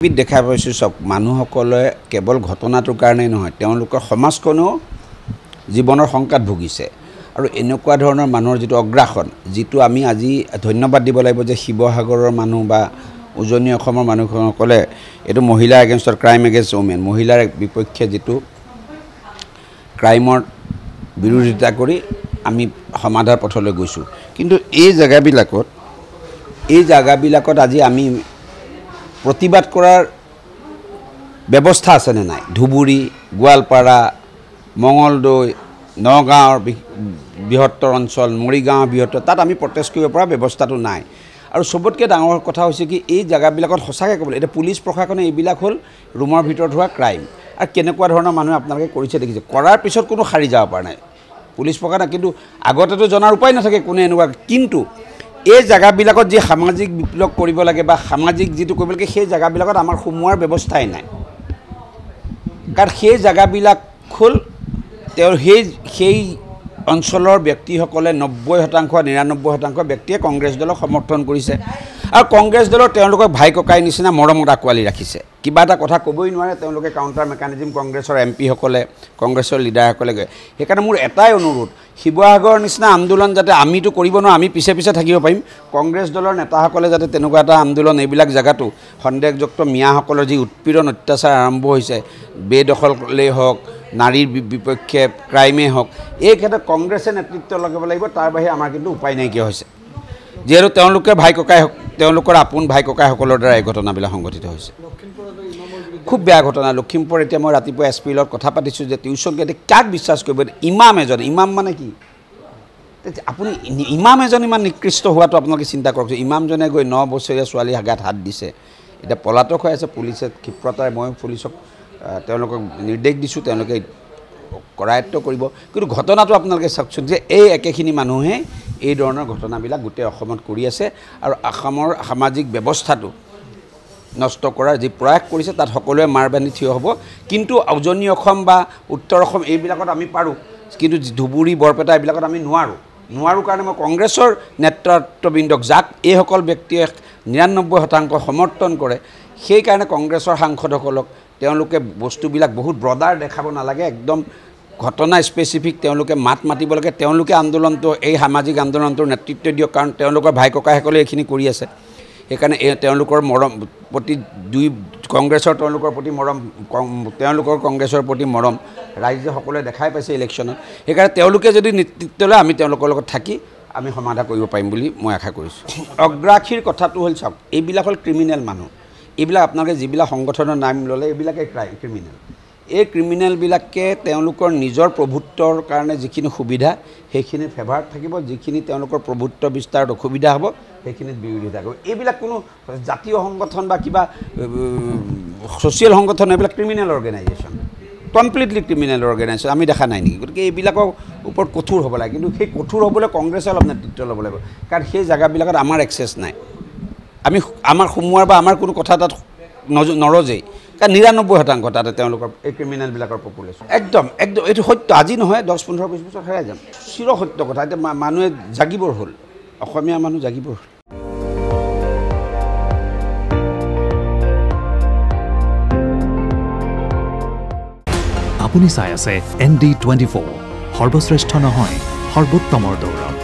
speed দেখা পাইছোঁ চাওক মানুহসকলে কেৱল ঘটনাটোৰ কাৰণেই নহয় তেওঁলোকৰ সমাজখনেও জীৱনৰ সংকট ভুগিছে আৰু এনেকুৱা ধৰণৰ মানুহৰ যিটো অগ্ৰাসন যিটো আমি আজি ধন্যবাদ দিব লাগিব যে শিৱসাগৰৰ মানুহ বা উজনি অসমৰ মানুহসকলে এইটো মহিলা এগেইনষ্টৰ ক্ৰাইম এগেইনষ্ট ওমেন মহিলাৰ বিপক্ষে যিটো ক্ৰাইমৰ বিৰোধিতা কৰি আমি সমাধাৰ পথলৈ গৈছোঁ কিন্তু এই জায়গাবিলাকত আজি আমি প্ৰতিবাদ কৰাৰ ব্যৱস্থা আছেনে নাই ধুবুৰী গোৱালপাৰা মঙলদৈ নগাঁৱৰ বৃহত্তৰ অঞ্চল মৰিগাঁৱৰ বৃহত্তৰ তাত আমি প্ৰটেষ্ট কৰিব পৰা ব্যৱস্থাটো নাই আৰু সবতকৈ ডাঙৰ কথা হৈছে কি এই জায়গাবিলাকত সঁচাকৈ ক'বলৈ এতিয়া পুলিচ প্ৰশাসনে এইবিলাক হ'ল ৰুমৰ ভিতৰত হোৱা ক্ৰাইম আৰু কেনেকুৱা ধৰণৰ মানুহে আপোনালোকে কৰিছে দেখিছে কৰাৰ পিছত কোনো সাৰি যাব পৰা নাই পুলিচ প্ৰশাসনে কিন্তু আগতেতো জনাৰ উপায় নাথাকে কোনে এনেকুৱা কিন্তু এই জায়গাবিলাকত যি সামাজিক বিপ্লৱ কৰিব লাগে বা সামাজিক যিটো কৰিব লাগে সেই জায়গাবিলাকত আমাৰ সোমোৱাৰ ব্যৱস্থাই নাই কাৰণ সেই জায়গাবিলাক হ'ল তেওঁৰ সেই অঞ্চলৰ ব্যক্তিসকলে 90% ব্যক্তিয়ে কংগ্ৰেছ দলক সমৰ্থন কৰিছে আৰু কংগ্ৰেছ দলৰ তেওঁলোকক ভাই ককাই নিচিনা মৰমত আঁকোৱালি ৰাখিছে কিবা এটা কথা ক'বই নোৱাৰে তেওঁলোকে কাউণ্টাৰ মেকানিজম কংগ্ৰেছৰ এমপিসকলে কংগ্ৰেছৰ লিডাৰসকলে সেইকাৰণে মোৰ এটাই অনুৰোধ শিৱসাগৰৰ নিচিনা আন্দোলন যাতে আমিতো কৰিব নোৱাৰোঁ আমি পিছে পিছে থাকিব পাৰিম কংগ্ৰেছ দলৰ নেতাসকলে যাতে তেনেকুৱা এটা আন্দোলন এইবিলাক জেগাতো সন্দেহযুক্ত মিয়াসকলৰ যি উৎপীড়ন অত্যাচাৰ আৰম্ভ হৈছে বেদখলেই হওক নাৰীৰ বিপক্ষে ক্ৰাইমেই হওক এই ক্ষেত্ৰত কংগ্ৰেছে নেতৃত্ব লগাব লাগিব তাৰ বাহিৰে আমাৰ কিন্তু উপায় নাইকিয়া হৈছে যিহেতু তেওঁলোকে ভাই ককাই তেওঁলোকৰ আপোন ভাই ককাইসকলৰ দ্বাৰা এই ঘটনাবিলাক সংঘটিত হৈছে খুব বেয়া ঘটনা লখিমপুৰ এতিয়া মই ৰাতিপুৱা এছ পিৰ লগত কথা পাতিছোঁ যে টিউশ্যনকে এতিয়া কাক বিশ্বাস কৰিব ইমাম মানে কি আপুনি ইমাম এজন ইমান নিকৃষ্ট হোৱাটো আপোনালোকে চিন্তা কৰকচোন ইমামজনে গৈ 9 বছৰীয়া ছোৱালী গাত হাত দিছে এতিয়া পলাতক হৈ আছে পুলিচে ক্ষিপ্ৰতাৰে মই পুলিচক তেওঁলোকক নিৰ্দেশ দিছোঁ তেওঁলোকে কৰায়ত্ব কৰিব কিন্তু ঘটনাটো আপোনালোকে চাওকচোন যে এই একেখিনি মানুহে এই ধৰণৰ ঘটনাবিলাক গোটেই অসমত কৰি আছে আৰু অসমৰ সামাজিক ব্যৱস্থাটো নষ্ট কৰাৰ যি প্ৰয়াস কৰিছে তাত সকলোৱে মাৰ বান্ধি থিয় হ'ব কিন্তু উজনি অসম বা উত্তৰ অসম এইবিলাকত আমি পাৰোঁ কিন্তু ধুবুৰী বৰপেটা এইবিলাকত আমি নোৱাৰোঁ কাৰণে মই কংগ্ৰেছৰ নেতৃত্ববৃন্দক যাক এইসকল ব্যক্তিয়ে 99% সমৰ্থন কৰে সেইকাৰণে কংগ্ৰেছৰ সাংসদসকলক তেওঁলোকে বস্তুবিলাক বহুত ব্ৰডাৰ দেখাব নালাগে একদম ঘটনা স্পেচিফিক তেওঁলোকে মাতিব লাগে তেওঁলোকে আন্দোলনটো এই সামাজিক আন্দোলনটোৰ নেতৃত্ব দিয়ক কাৰণ তেওঁলোকৰ ভাই ককাইসকলে এইখিনি কৰি আছে সেইকাৰণে তেওঁলোকৰ মৰম প্ৰতি কংগ্ৰেছৰ তেওঁলোকৰ প্ৰতি মৰম তেওঁলোকৰ কংগ্ৰেছৰ প্ৰতি মৰম ৰাইজে সকলোৱে দেখাই পাইছে ইলেকশ্যনত সেইকাৰণে তেওঁলোকে যদি নেতৃত্ব লয় আমি তেওঁলোকৰ লগত থাকি আমি সমাধান কৰিব পাৰিম বুলি মই আশা কৰিছোঁ অগ্ৰাসীৰ কথাটো হ'ল চাওক এইবিলাক হ'ল ক্ৰিমিনেল মানুহ এইবিলাক আপোনালোকে যিবিলাক সংগঠনৰ নাম ল'লে এইবিলাকে ক্ৰিমিনেল এই ক্ৰিমিনেলবিলাকে তেওঁলোকৰ নিজৰ প্ৰভুত্বৰ কাৰণে যিখিনি সুবিধা সেইখিনি ফেভাৰত থাকিব যিখিনি তেওঁলোকৰ প্ৰভুত্ব বিস্তাৰত অসুবিধা হ'ব সেইখিনিত বিৰোধিতা কৰিব এইবিলাক কোনো জাতীয় সংগঠন বা কিবা ছ'চিয়েল সংগঠন এইবিলাক criminal organisation completely criminal organisation আমি দেখা নাই নেকি গতিকে এইবিলাকৰ ওপৰত কঠোৰ হ'ব লাগে কিন্তু সেই কঠোৰ হ'বলৈ কংগ্ৰেছে অলপ নেতৃত্ব ল'ব লাগিব কাৰণ সেই জেগাবিলাকত আমাৰ এক্সেছ নাই আমাৰ সোমোৱাৰ বা আমাৰ কোনো কথা তাত নৰজেই কাৰণ 99% তাতে তেওঁলোকৰ এই ক্ৰিমিনেলবিলাকৰ পপুলেশ্যন একদম এইটো সত্য আজি নহয় 10-15-20 বছৰ হেৰাই যাম চিৰ সত্য কথা এতিয়া মানুহে জাগিবৰ হ'ল অসমীয়া মানুহ জাগিবৰ হ'ল আপুনি চাই আছে ND24 সৰ্বশ্ৰেষ্ঠ নহয় সৰ্বোত্তমৰ দৌৰ